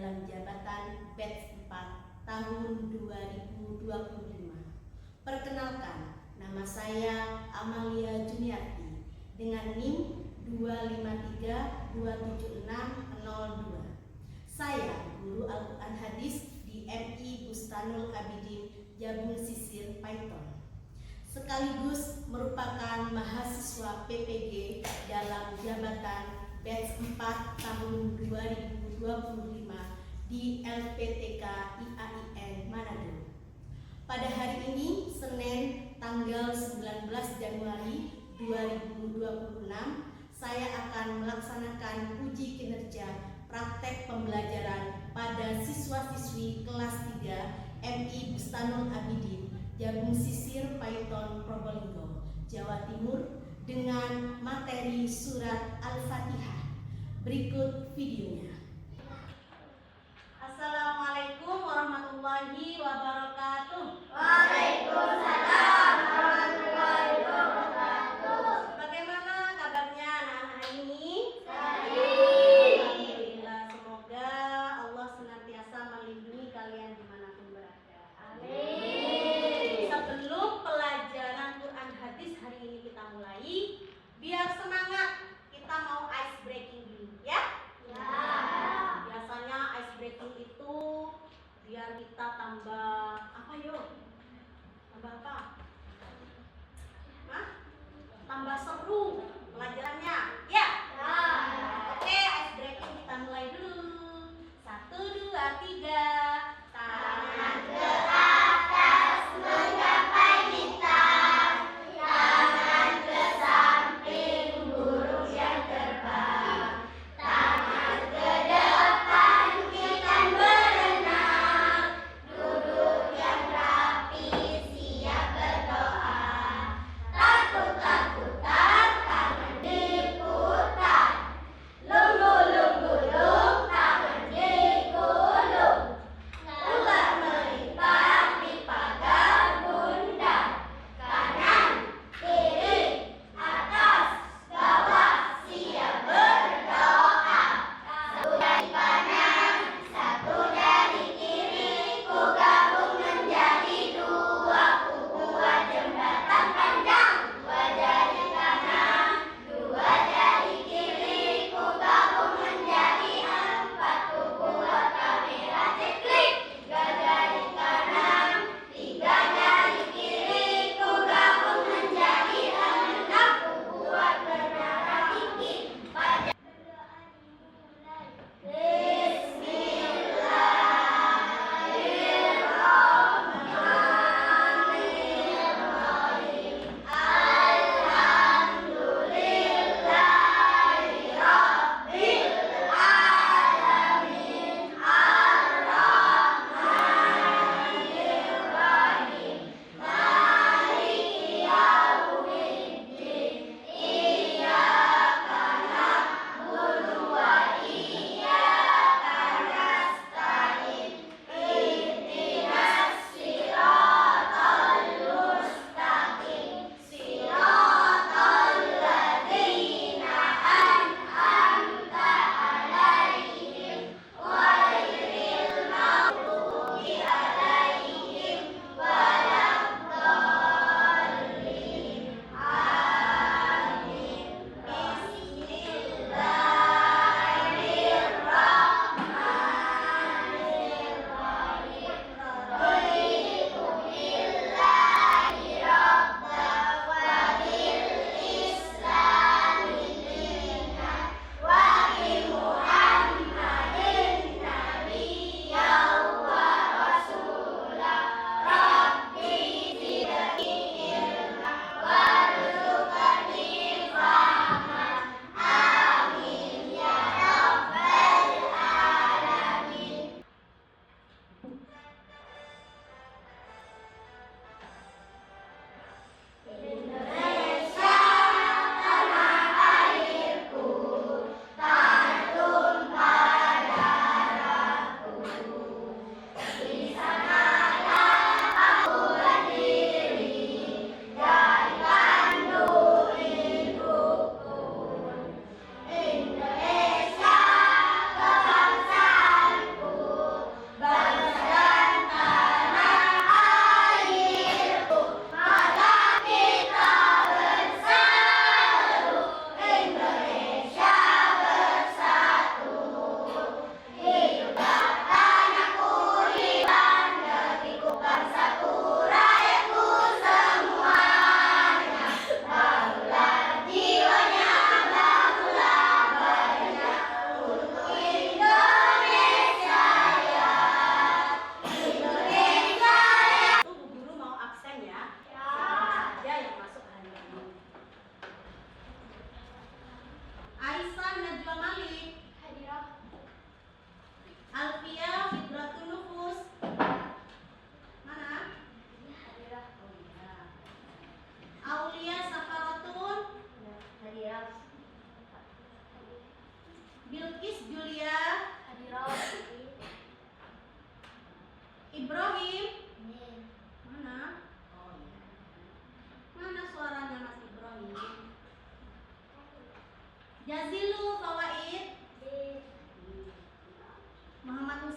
dalam jabatan batch 4 tahun 2025. Perkenalkan, nama saya Amalia Juniarti dengan NIM 253276002. Saya guru Al-Quran Hadis di MI Bustanul Abidin Jabung Sisir Paiton, sekaligus merupakan mahasiswa PPG dalam jabatan batch 4 tahun 2025 di LPTK IAIN Manado. Pada hari ini, Senin tanggal 19 Januari 2026, saya akan melaksanakan uji kinerja praktek pembelajaran pada siswa-siswi kelas 3 MI Bustanul Abidin Jabung Sisir Paiton Probolinggo, Jawa Timur dengan materi surat Al-Fatihah. Berikut videonya. Assalamualaikum warahmatullahi wabarakatuh. Waalaikumsalam warahmatullahi wabarakatuh. Bagaimana kabarnya anak-anak ini? Baik. Alhamdulillah, semoga Allah senantiasa melindungi kalian dimanapun berada. Amin. Sebelum pelajaran Quran Hadis hari ini kita mulai, biar semangat, kita mau ice breaking dulu ya. Ya.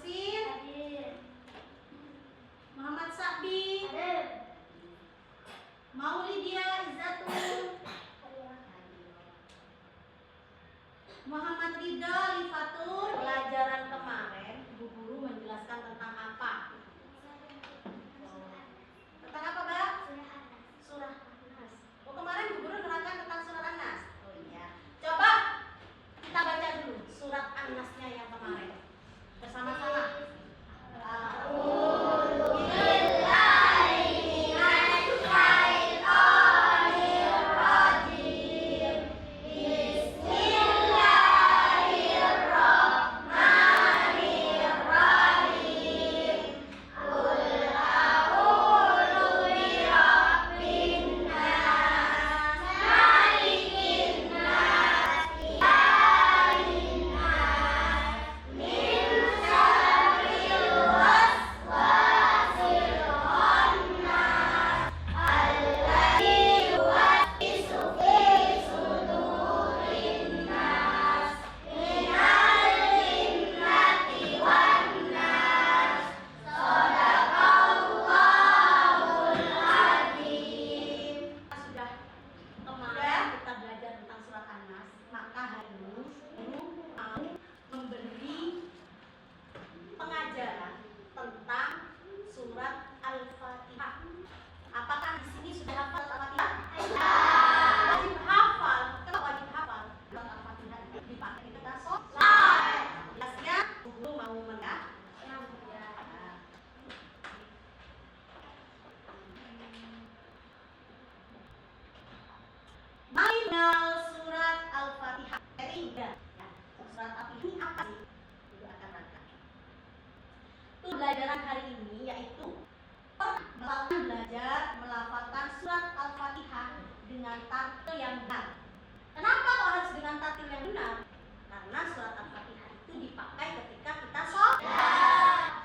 Muhsin, Hadir. Muhammad Sakbi, Hadir. Maulidia Izzatul, Muhammad Ridha Lifatul. Pelajaran kemarin Bu Guru menjelaskan tentang apa? Tentang apa, Mbak? Surah An-Nas. Oh, kemarin Bu Guru menerangkan tentang surah An-Nas. Oh iya. Coba kita baca dulu surat An-Nasnya yang kemarin bersama-sama. Surat Al-Fatihah. Surat Al-Fatihah ini apa sih? Ibu akan rangka. Pelajaran hari ini yaitu belajar melafalkan surat Al-Fatihah dengan tartil yang benar. Kenapa kok harus dengan tartil yang benar? Karena surat Al-Fatihah itu dipakai ketika kita sholat.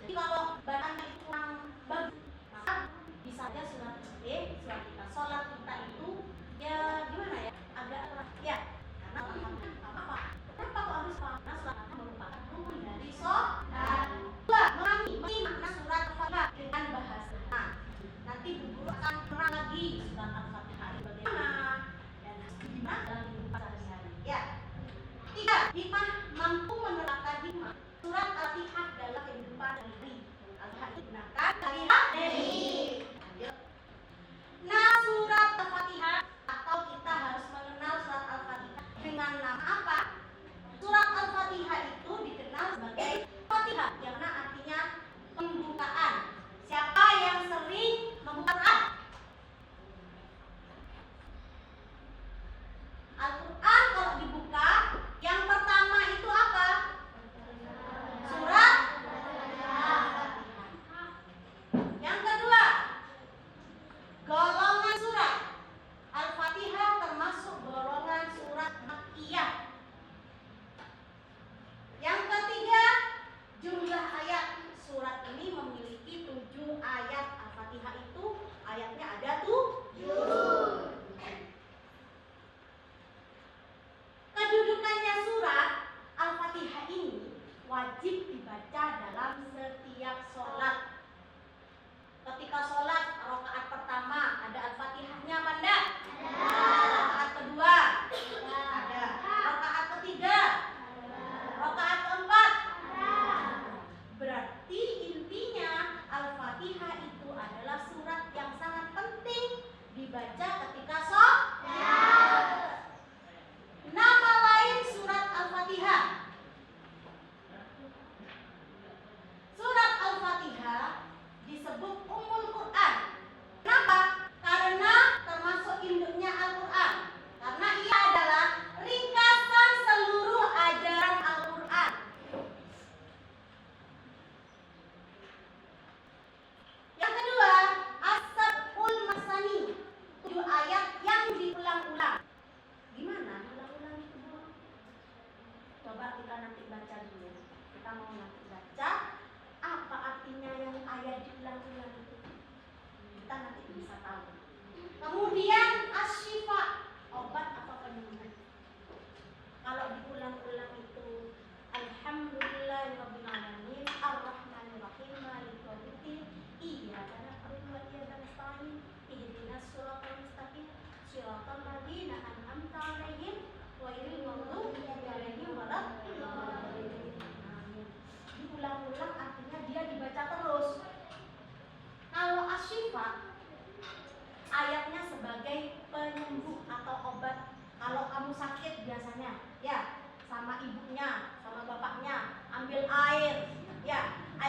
Jadi kalau bacaan itu kurang bagus, maka bisa aja surat kita sholat kita itu ya gimana ya, agak ya karena apa? Kenapa kok harus karena surat Al-Fatihah merupakan rukun dari sholat. Dua, memahami makna surat Al-Fatihah dengan bahasa. Nah, nanti Bu Guru akan terang lagi surat Al-Fatihah itu bagaimana dan gimana dalam kehidupan sehari-hari. Ya. Tiga, hikmah mampu menerapkan hikmah surat Al-Fatihah dalam kehidupan sehari-hari. Al-Fatihah digunakan sehari-hari. Nah, surat Al-Fatihah atau kita harus mengenal surat Al-Fatihah dengan nama apa? Surat Al-Fatihah itu dikenal sebagai Fatihah, yang mana artinya pembukaan. Siapa yang sering membuka Quran? Al-Quran kalau dibuka, yang pertama itu apa? Surat Al-Fatihah. Yang kedua, golongan surat Al-Fatihah termasuk golongan surat Makkiyah. Yang ketiga, jumlah ayat. Surat ini memiliki 7 ayat. Al-Fatihah itu ayatnya ada 7. Kedudukannya surat Al-Fatihah ini wajib dibaca dalam setiap sholat. Ketika sholat rakaat pertama ada Al-Fatihahnya apa enggak? Rakaat kedua ada. Rakaat ketiga, rakaat keempat. Berarti intinya Al-Fatihah itu adalah surat yang sangat penting dibaca ketika sholat. Nama lain surat Al-Fatihah. Surat Al-Fatihah disebut Ummul Quran. Kenapa? Karena termasuk induknya Al-Quran. Karena ia adalah ringkasan seluruh ajaran Al-Quran. Yang kedua, As-Sab'ul Masani, 7 ayat yang diulang-ulang. Gimana diulang-ulang itu, Bu? Coba kita nanti baca dulu. Kita mau nanti baca apa artinya yang ayat diulang-ulang itu. Kita nanti bisa tahu. Kemudian Asy-Syifa, obat apa penyembuh. Kalau diulang-ulang itu Alhamdulillahirabbil alamin,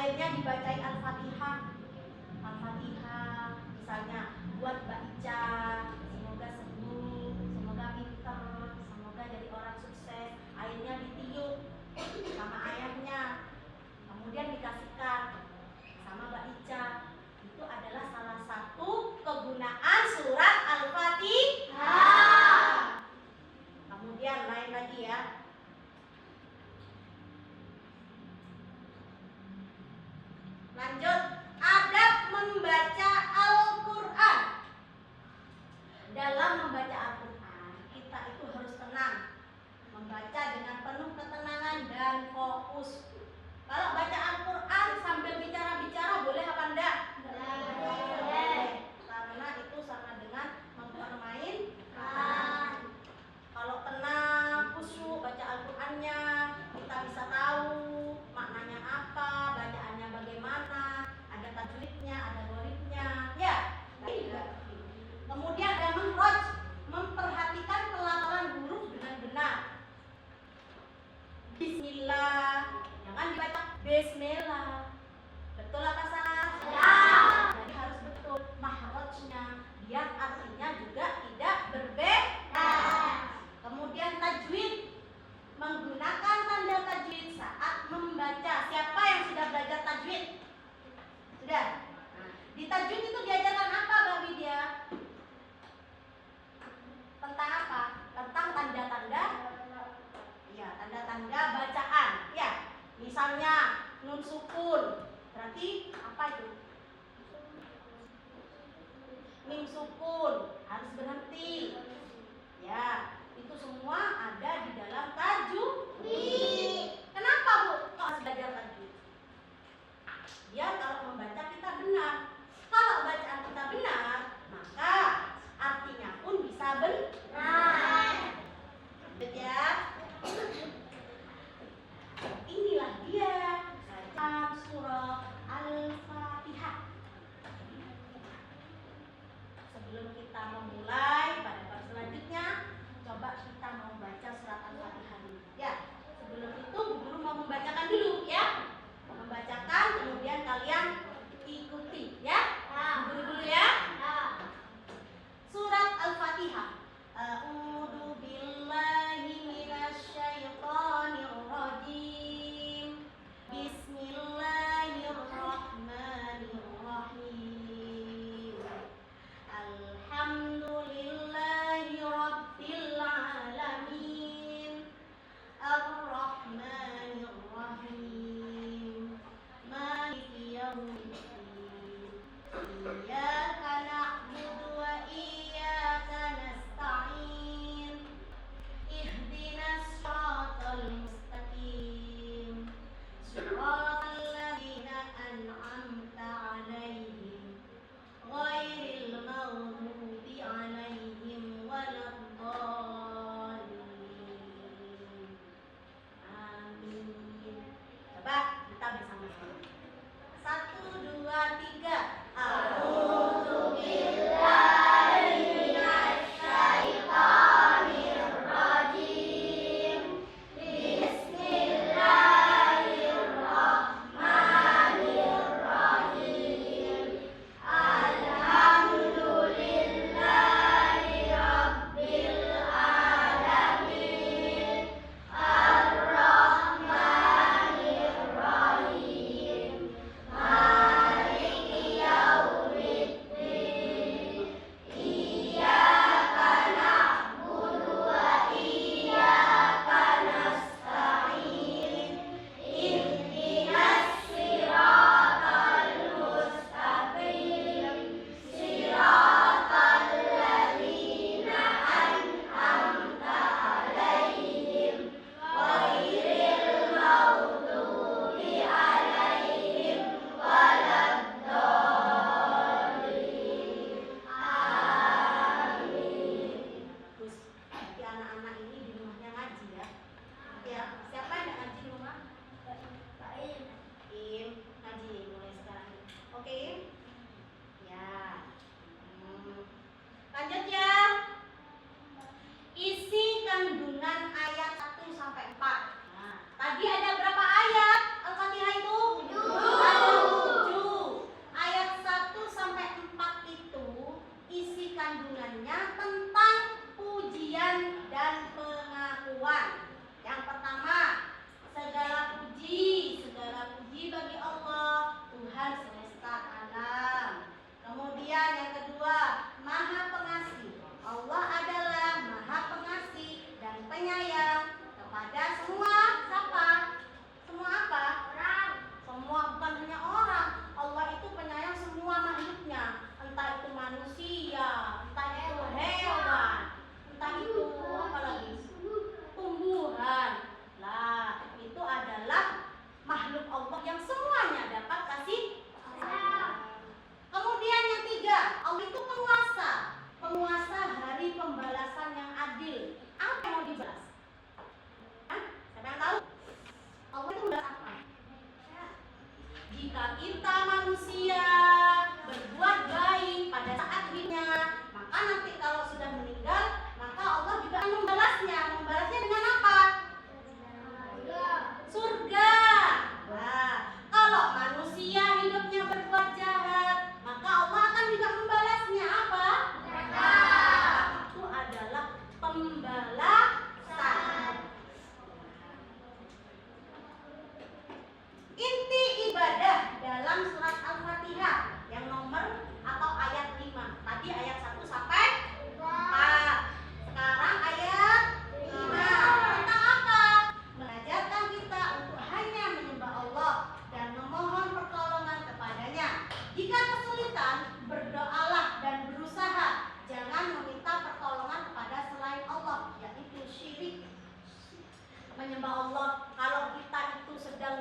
akhirnya dibacain Al-Fatihah. Al-Fatihah misalnya buat Mbak Ica, semoga sembuh, semoga pinter, semoga jadi orang sukses. Akhirnya ditiup sama ayahnya, kemudian dikasihkan sama Mbak Ica. Itu adalah salah satu kegunaan surat Al-Fatihah. Kemudian lain lagi ya. Lanjut, adab membaca Al-Quran. Dalam membaca Al-Quran, kita itu harus tenang, membaca dengan penuh ketenangan dan fokus. Kalau baca Al-Quran sambil bicara-bicara boleh apa enggak? Boleh. Karena itu sama dengan mempermainkan. Kalau tenang, khusyuk baca Al-Qurannya, kita bisa tahu maknanya apa, bacaannya bagaimana, ada tajwidnya, ada ghoritnya, ya. Kemudian ada makhraj, memperhatikan pelafalan huruf dengan benar. Bismillah, jangan dibaca Bismillah. Betul apa salah? Ya. Jadi harus betul makhrajnya, biar artinya juga tidak berbeda. Kemudian tajwid, menggunakan tanda tajwid saat membaca. Siapa yang sudah belajar tajwid? Sudah? Nah, di tajwid itu diajarkan apa Mbak Widya? Tentang apa? Tentang tanda-tanda. Ya, tanda-tanda bacaan. Ya, misalnya nun sukun. Berarti apa itu? Mim sukun harus berhenti. Ya, itu semua ada di dalam tajwid. Kenapa Bu kok harus belajar tajwid? Biar kalau membaca kita benar. Kalau bacaan kita benar, maka artinya pun bisa benar. Ya. Inilah dia bacaan surah Al-Fatihah. Sebelum kita memulai pada bab selanjutnya, coba kita mau baca surat Al-Fatihah dulu. Ya, sebelum itu Bu Guru mau membacakan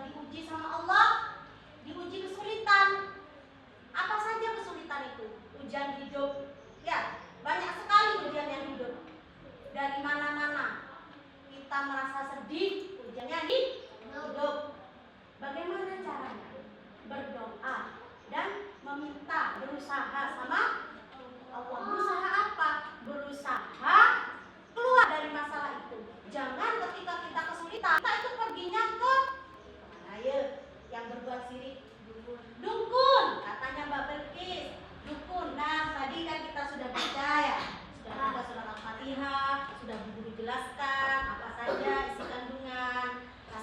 diuji sama Allah, diuji kesulitan. Apa saja kesulitan itu? Ujian hidup. Ya, banyak sekali ujian yang hidup. Dari mana-mana kita merasa sedih, ujiannya hidup. Bagaimana caranya? Berdoa dan meminta, berusaha sama Allah. Berusaha apa? Berusaha keluar dari masalah itu. Jangan ketika kita kesulitan, kita itu perginya ke mana ya? Yang berbuat sirik, dukun. Katanya Mbak Belkis, dukun. Nah, tadi kan kita sudah baca ya, sudah baca surat Al-Fatihah, sudah Bu Guru jelaskan apa saja isi kandungan. Nah,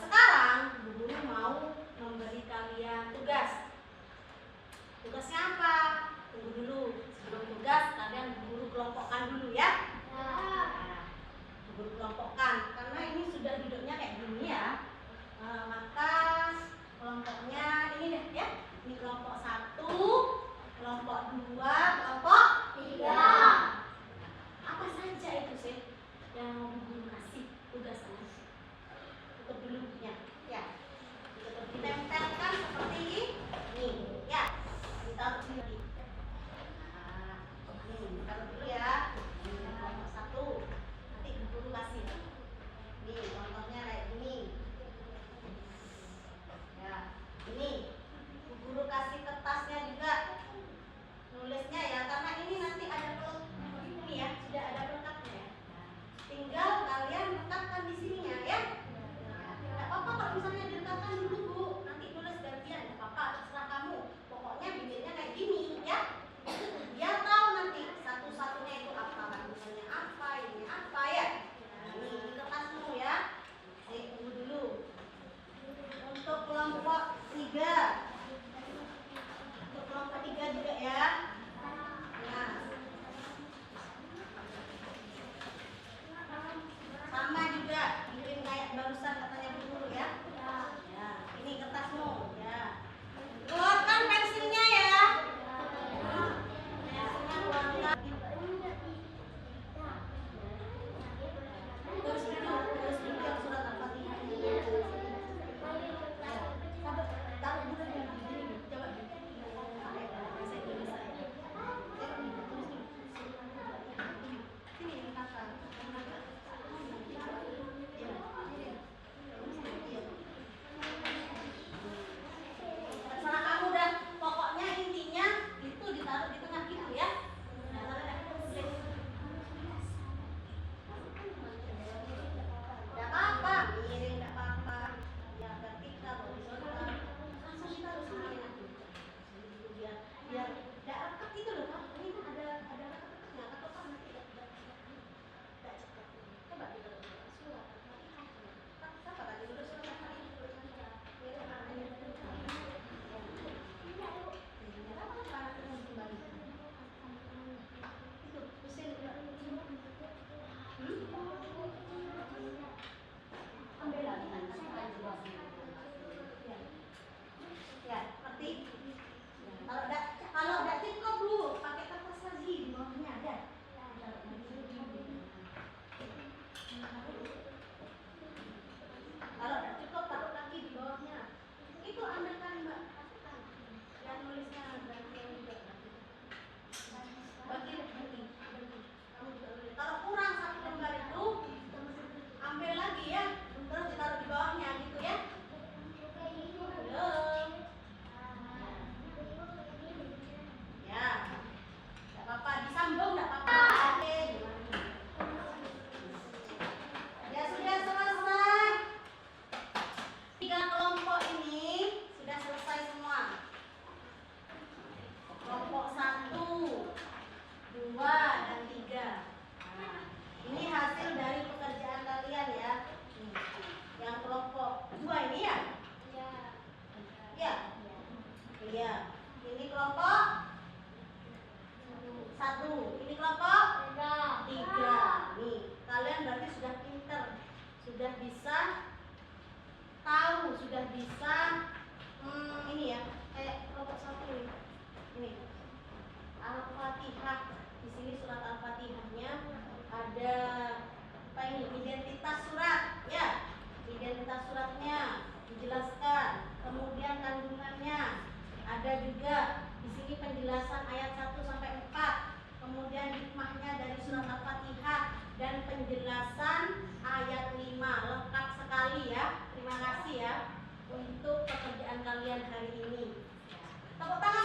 Tepuk tangan